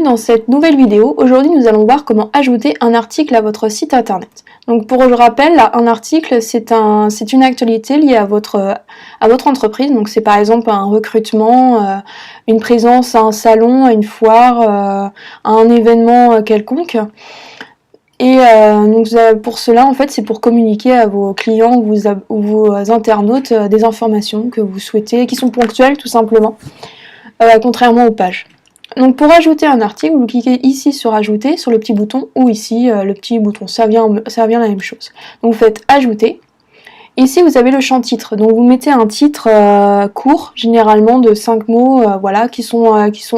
bienvenue dans cette nouvelle vidéo. Aujourd'hui nous allons voir comment ajouter un article à votre site internet. Donc pour le rappel, un article c'est une actualité liée à votre entreprise. Donc c'est par exemple un recrutement, une présence à un salon, à une foire, à un événement quelconque. Et donc pour cela en fait c'est pour communiquer à vos clients ou vos internautes des informations que vous souhaitez, qui sont ponctuelles tout simplement, contrairement aux pages. Donc pour ajouter un article, vous cliquez ici sur ajouter, sur le petit bouton, ou ici le petit bouton, ça revient la même chose. Donc vous faites ajouter. Ici vous avez le champ titre, donc vous mettez un titre court, généralement de 5 mots, voilà, qui sont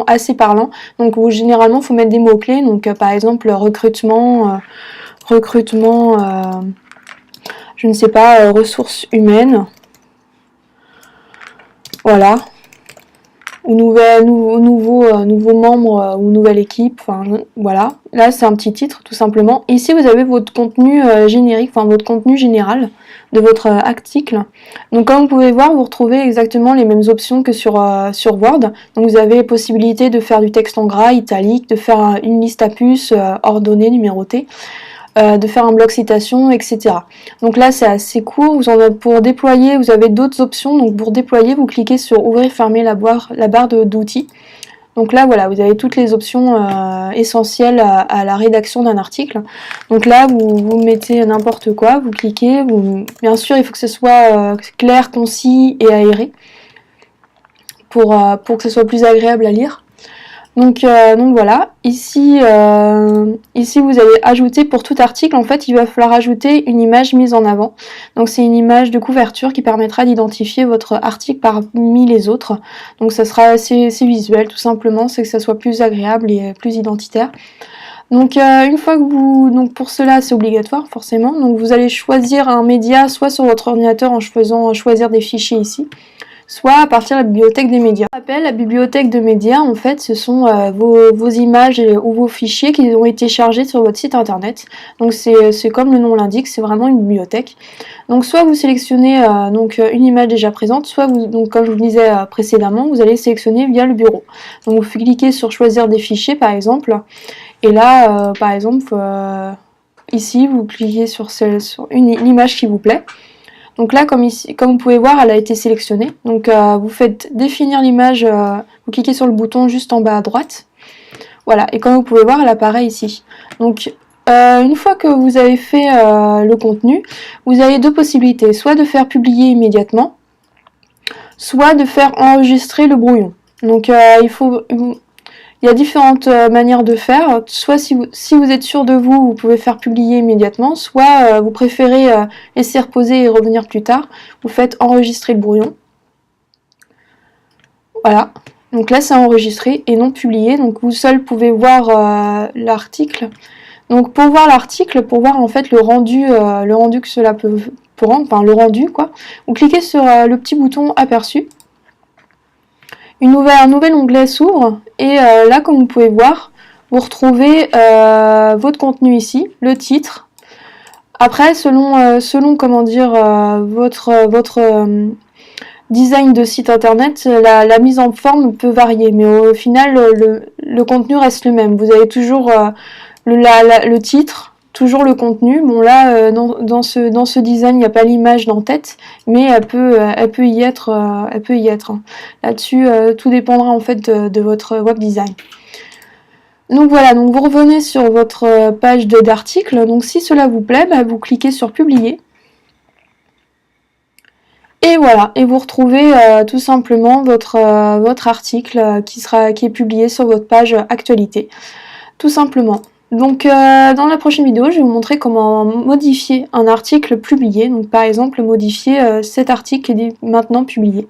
assez parlants. Donc généralement il faut mettre des mots clés, donc par exemple recrutement, je ne sais pas, ressources humaines, voilà. Ou nouveau membre ou nouvelle équipe, enfin voilà. Là c'est un petit titre tout simplement. Ici vous avez votre contenu générique, enfin votre contenu général de votre article. Donc comme vous pouvez voir, vous retrouvez exactement les mêmes options que sur Word. Donc vous avez possibilité de faire du texte en gras, italique, de faire une liste à puces ordonnée, numérotée, de faire un bloc citation, etc. Donc là c'est assez court. Pour déployer, vous avez d'autres options. Donc pour déployer, vous cliquez sur ouvrir, fermer la barre d'outils. Donc là voilà, vous avez toutes les options essentielles à la rédaction d'un article. Donc là vous mettez n'importe quoi, vous cliquez, bien sûr il faut que ce soit clair, concis et aéré pour que ce soit plus agréable à lire. Donc voilà, ici vous allez ajouter, pour tout article, en fait, il va falloir ajouter une image mise en avant. Donc c'est une image de couverture qui permettra d'identifier votre article parmi les autres. Donc ça sera assez visuel, tout simplement, c'est que ça soit plus agréable et plus identitaire. Donc une fois que donc pour cela c'est obligatoire forcément, donc vous allez choisir un média, soit sur votre ordinateur en faisant choisir des fichiers ici, soit à partir de la bibliothèque des médias. Je rappelle, la bibliothèque de médias, en fait, ce sont vos images ou vos fichiers qui ont été chargés sur votre site internet. Donc c'est comme le nom l'indique, c'est vraiment une bibliothèque. Donc soit vous sélectionnez une image déjà présente, soit donc comme je vous disais précédemment, vous allez sélectionner via le bureau. Donc vous cliquez sur choisir des fichiers par exemple, et là par exemple ici vous cliquez sur une image qui vous plaît. Donc là, comme vous pouvez voir, elle a été sélectionnée. Donc vous faites définir l'image, vous cliquez sur le bouton juste en bas à droite. Voilà, et comme vous pouvez voir, elle apparaît ici. Donc une fois que vous avez fait le contenu, vous avez deux possibilités, soit de faire publier immédiatement, soit de faire enregistrer le brouillon. Donc il y a différentes manières de faire, soit si vous êtes sûr de vous, vous pouvez faire publier immédiatement, soit vous préférez laisser reposer et revenir plus tard, vous faites enregistrer le brouillon. Voilà, donc là c'est enregistré et non publié, donc vous seul pouvez voir l'article. Donc pour voir l'article, pour voir en fait le rendu que cela peut rendre, enfin le rendu quoi, vous cliquez sur le petit bouton aperçu. Un nouvel onglet s'ouvre et là comme vous pouvez voir vous retrouvez votre contenu ici, le titre. Après selon comment dire votre design de site internet, la mise en forme peut varier, mais au final le contenu reste le même. Vous avez toujours le titre, toujours le contenu. Bon là dans ce design il n'y a pas l'image d'en-tête, mais elle peut y être. Là-dessus tout dépendra en fait de votre web design. Donc voilà, donc vous revenez sur votre page d'article. Donc si cela vous plaît, vous cliquez sur publier. Et voilà, et vous retrouvez tout simplement votre article qui est publié sur votre page actualité, tout simplement. Donc dans la prochaine vidéo, je vais vous montrer comment modifier un article publié. Donc par exemple, modifier cet article qui est maintenant publié.